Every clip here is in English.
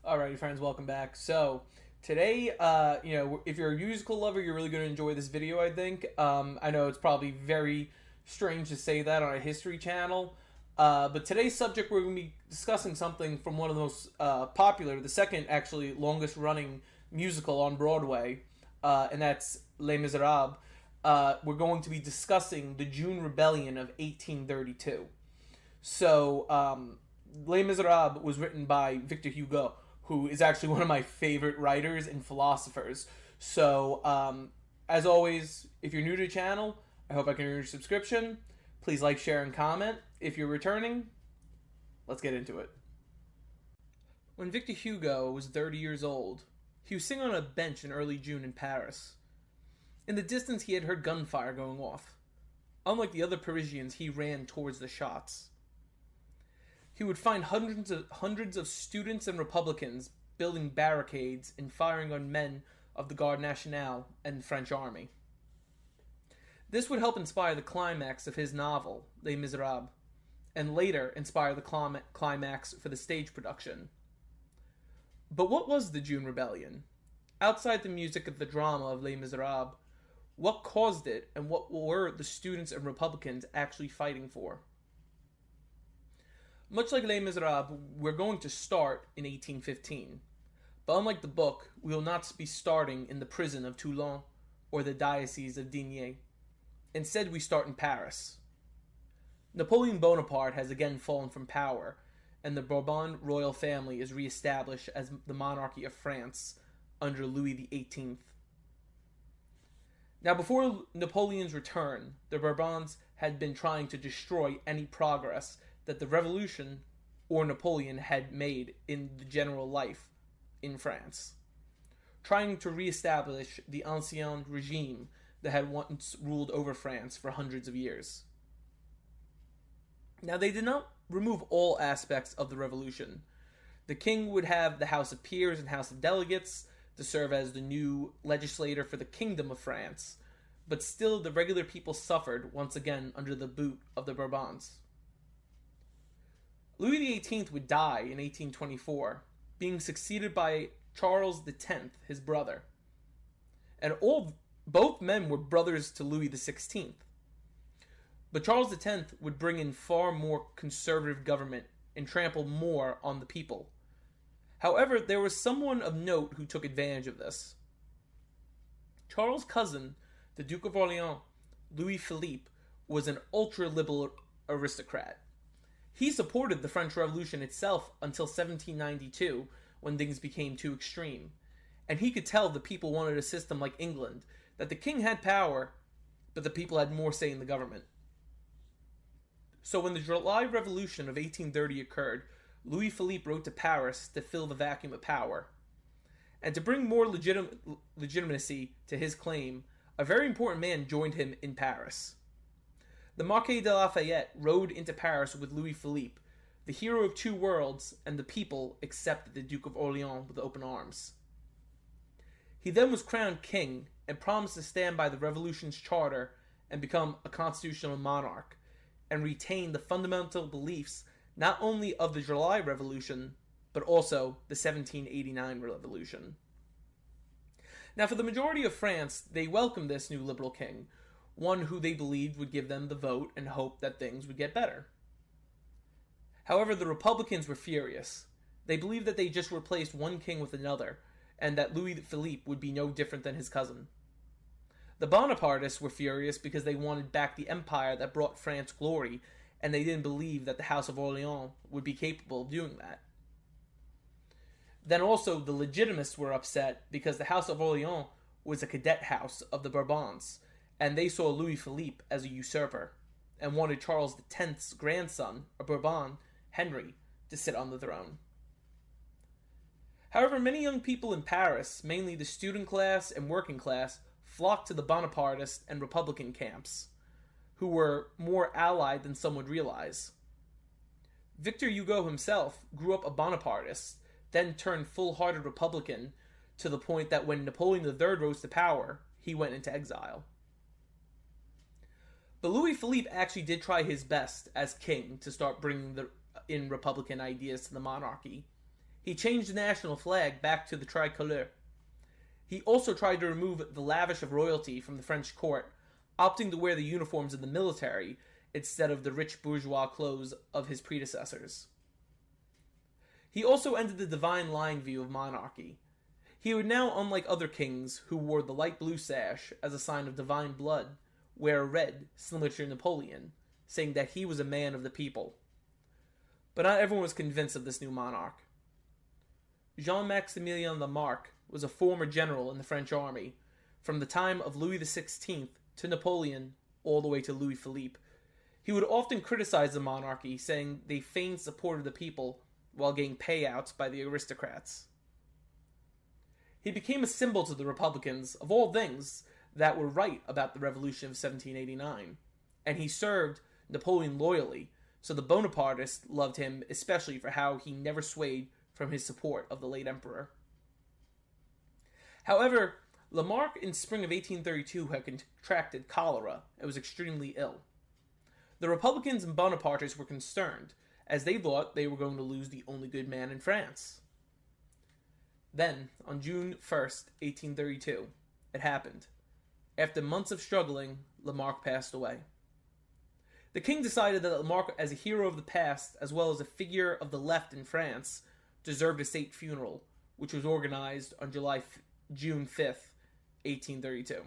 Alrighty, friends, welcome back. So today, if you're a musical lover, you're really going to enjoy this video. I think. I know it's probably very strange to say that on a history channel, but today's subject we're going to be discussing something from one of the most popular, the second actually longest running musical on Broadway, and that's Les Miserables. We're going to be discussing the June Rebellion of 1832. So, Les Miserables was written by Victor Hugo, who is actually one of my favorite writers and philosophers. So, as always, if you're new to the channel, I hope I can earn your subscription. Please like, share, and comment. If you're returning, let's get into it. When Victor Hugo was 30 years old, he was sitting on a bench in early June in Paris. In the distance, he had heard gunfire going off. Unlike the other Parisians, he ran towards the shots. He would find hundreds of students and Republicans building barricades and firing on men of the Garde Nationale and French army. This would help inspire the climax of his novel, Les Miserables, and later inspire the climax for the stage production. But what was the June Rebellion? Outside the music of the drama of Les Miserables, what caused it and what were the students and Republicans actually fighting for? Much like Les Miserables, we're going to start in 1815. But unlike the book, we will not be starting in the prison of Toulon or the diocese of Digne. Instead, we start in Paris. Napoleon Bonaparte has again fallen from power, and the Bourbon royal family is re-established as the monarchy of France under Louis XVIII. Now, before Napoleon's return, the Bourbons had been trying to destroy any progress that the Revolution or Napoleon had made in the general life in France, trying to re-establish the ancien regime that had once ruled over France for hundreds of years. Now, they did not remove all aspects of the Revolution. The king would have the House of Peers and House of Delegates to serve as the new legislator for the Kingdom of France, but still the regular people suffered once again under the boot of the Bourbons. Louis XVIII would die in 1824, being succeeded by Charles X, his brother. And both men were brothers to Louis XVI. But Charles X would bring in far more conservative government and trample more on the people. However, there was someone of note who took advantage of this. Charles' cousin, the Duke of Orleans, Louis Philippe, was an ultra-liberal aristocrat. He supported the French Revolution itself until 1792, when things became too extreme. And he could tell the people wanted a system like England, that the king had power, but the people had more say in the government. So when the July Revolution of 1830 occurred, Louis Philippe wrote to Paris to fill the vacuum of power. And to bring more legitimacy to his claim, a very important man joined him in Paris. The Marquis de Lafayette rode into Paris with Louis Philippe, the hero of two worlds, and the people accepted the Duke of Orleans with open arms. He then was crowned king and promised to stand by the Revolution's charter and become a constitutional monarch, and retain the fundamental beliefs not only of the July Revolution, but also the 1789 Revolution. Now, for the majority of France, they welcomed this new liberal king, one who they believed would give them the vote and hope that things would get better. However, the Republicans were furious. They believed that they just replaced one king with another, and that Louis Philippe would be no different than his cousin. The Bonapartists were furious because they wanted back the empire that brought France glory, and they didn't believe that the House of Orleans would be capable of doing that. Then also, the Legitimists were upset because the House of Orleans was a cadet house of the Bourbons, and they saw Louis Philippe as a usurper, and wanted Charles X's grandson, a Bourbon, Henry, to sit on the throne. However, many young people in Paris, mainly the student class and working class, flocked to the Bonapartist and Republican camps, who were more allied than some would realize. Victor Hugo himself grew up a Bonapartist, then turned full-hearted Republican, to the point that when Napoleon III rose to power, he went into exile. But Louis Philippe actually did try his best as king to start bringing in Republican ideas to the monarchy. He changed the national flag back to the tricolore. He also tried to remove the lavish of royalty from the French court, opting to wear the uniforms of the military instead of the rich bourgeois clothes of his predecessors. He also ended the divine line view of monarchy. He would now, unlike other kings who wore the light blue sash as a sign of divine blood, wear a red, similar to Napoleon, saying that he was a man of the people. But not everyone was convinced of this new monarch. Maximilian Lamarck was a former general in the French army, from the time of Louis XVI to Napoleon, all the way to Louis Philippe. He would often criticize the monarchy, saying they feigned support of the people while getting payouts by the aristocrats. He became a symbol to the Republicans, of all things, that were right about the Revolution of 1789, and he served Napoleon loyally, so the Bonapartists loved him especially for how he never swayed from his support of the late emperor. However, Lamarck in spring of 1832 had contracted cholera and was extremely ill. The Republicans and Bonapartists were concerned, as they thought they were going to lose the only good man in France. Then, on June 1st, 1832, it happened. After months of struggling, Lamarck passed away. The king decided that Lamarck, as a hero of the past, as well as a figure of the left in France, deserved a state funeral, which was organized on June 5th, 1832.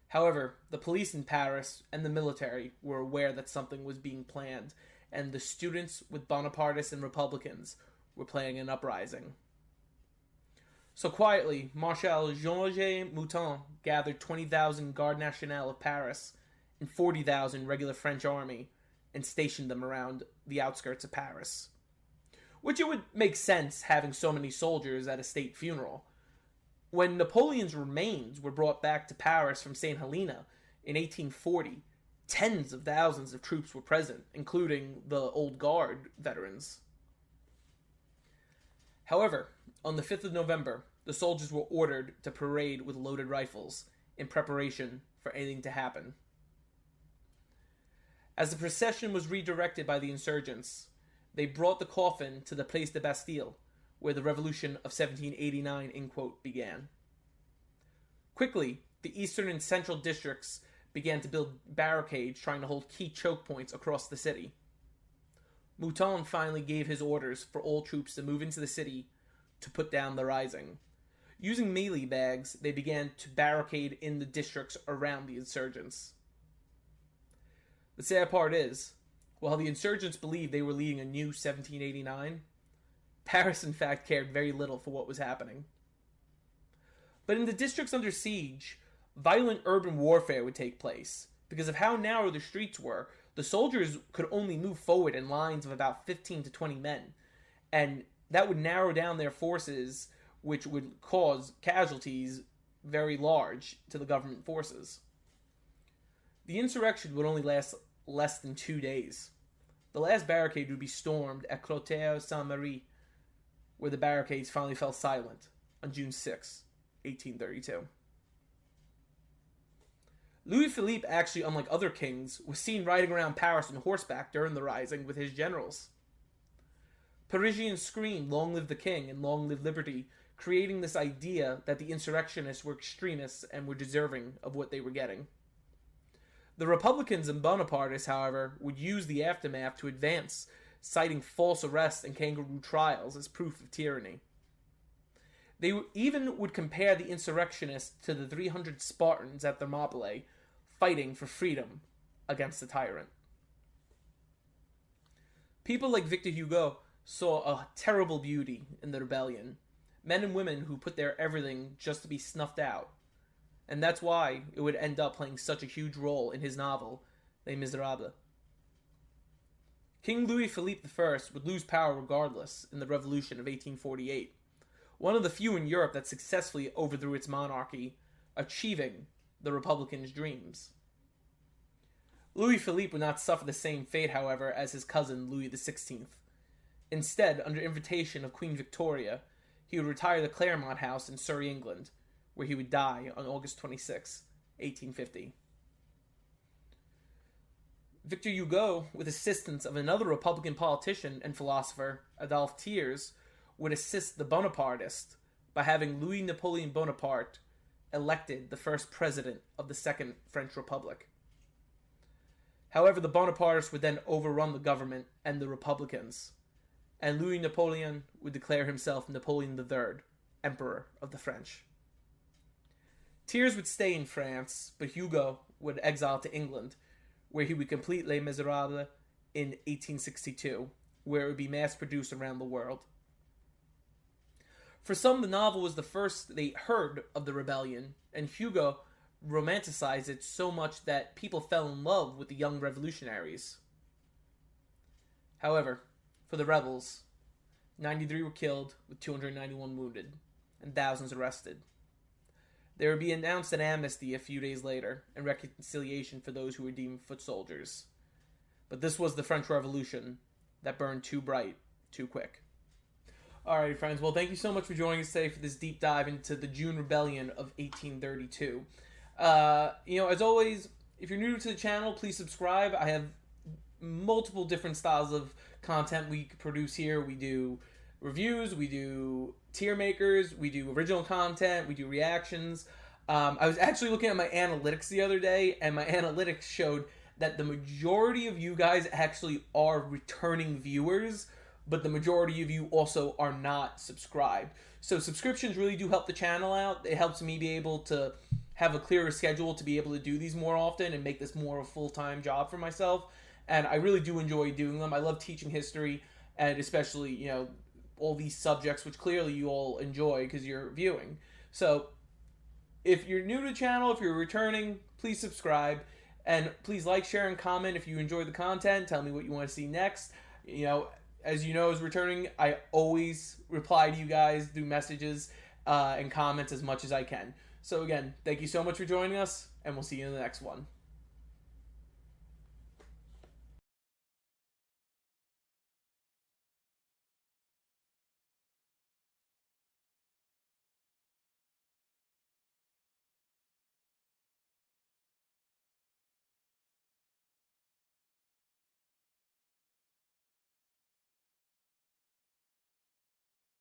However, the police in Paris and the military were aware that something was being planned, and the students with Bonapartists and Republicans were planning an uprising. So quietly, Marshal Georges Mouton gathered 20,000 Garde Nationale of Paris and 40,000 regular French army and stationed them around the outskirts of Paris. Which it would make sense having so many soldiers at a state funeral. When Napoleon's remains were brought back to Paris from St. Helena in 1840, tens of thousands of troops were present, including the Old Guard veterans. However, on the 5th of November, the soldiers were ordered to parade with loaded rifles in preparation for anything to happen. As the procession was redirected by the insurgents, they brought the coffin to the Place de Bastille, where the Revolution of 1789 in quote began. Quickly, the eastern and central districts began to build barricades trying to hold key choke points across the city. Mouton finally gave his orders for all troops to move into the city to put down the rising. Using melee bags, they began to barricade in the districts around the insurgents. The sad part is, while the insurgents believed they were leading a new 1789, Paris in fact cared very little for what was happening. But in the districts under siege, violent urban warfare would take place. Because of how narrow the streets were, the soldiers could only move forward in lines of about 15 to 20 men, and that would narrow down their forces, which would cause casualties very large to the government forces. The insurrection would only last less than 2 days. The last barricade would be stormed at Clotaire-Saint-Marie, where the barricades finally fell silent on June 6, 1832. Louis Philippe, actually, unlike other kings, was seen riding around Paris on horseback during the rising with his generals. Parisians screamed, "Long live the king," and "Long live liberty," creating this idea that the insurrectionists were extremists and were deserving of what they were getting. The Republicans and Bonapartists, however, would use the aftermath to advance, citing false arrests and kangaroo trials as proof of tyranny. They even would compare the insurrectionists to the 300 Spartans at Thermopylae, fighting for freedom against the tyrant. People like Victor Hugo saw a terrible beauty in the rebellion, men and women who put their everything just to be snuffed out. And that's why it would end up playing such a huge role in his novel, Les Miserables. King Louis Philippe I would lose power regardless in the Revolution of 1848, one of the few in Europe that successfully overthrew its monarchy, achieving the Republicans' dreams. Louis Philippe would not suffer the same fate, however, as his cousin Louis XVI. Instead, under invitation of Queen Victoria, he would retire to Claremont House in Surrey, England, where he would die on August 26, 1850. Victor Hugo, with assistance of another Republican politician and philosopher, Adolphe Thiers, would assist the Bonapartists by having Louis Napoleon Bonaparte elected the first president of the Second French Republic. However, the Bonapartists would then overrun the government and the Republicans, and Louis Napoleon would declare himself Napoleon III, Emperor of the French. Thiers would stay in France, but Hugo would exile to England, where he would complete Les Miserables in 1862, where it would be mass-produced around the world. For some, the novel was the first they heard of the rebellion, and Hugo romanticized it so much that people fell in love with the young revolutionaries. However, for the rebels, 93 were killed with 291 wounded, and thousands arrested. There would be announced an amnesty a few days later, and reconciliation for those who were deemed foot soldiers. But this was the French Revolution that burned too bright, too quick. Alright, friends, well, thank you so much for joining us today for this deep dive into the June Rebellion of 1832. As always, if you're new to the channel, please subscribe. I have multiple different styles of content we produce here. We do reviews, we do tier makers, we do original content, we do reactions. I was actually looking at my analytics the other day, and my analytics showed that the majority of you guys actually are returning viewers, but the majority of you also are not subscribed. So subscriptions really do help the channel out. It helps me be able to have a clearer schedule to be able to do these more often and make this more of a full-time job for myself. And I really do enjoy doing them. I love teaching history, and especially, all these subjects, which clearly you all enjoy because you're viewing. So if you're new to the channel, if you're returning, please subscribe. And please like, share, and comment if you enjoy the content. Tell me what you want to see next. As you know, as returning, I always reply to you guys through messages and comments as much as I can. So again, thank you so much for joining us, and we'll see you in the next one.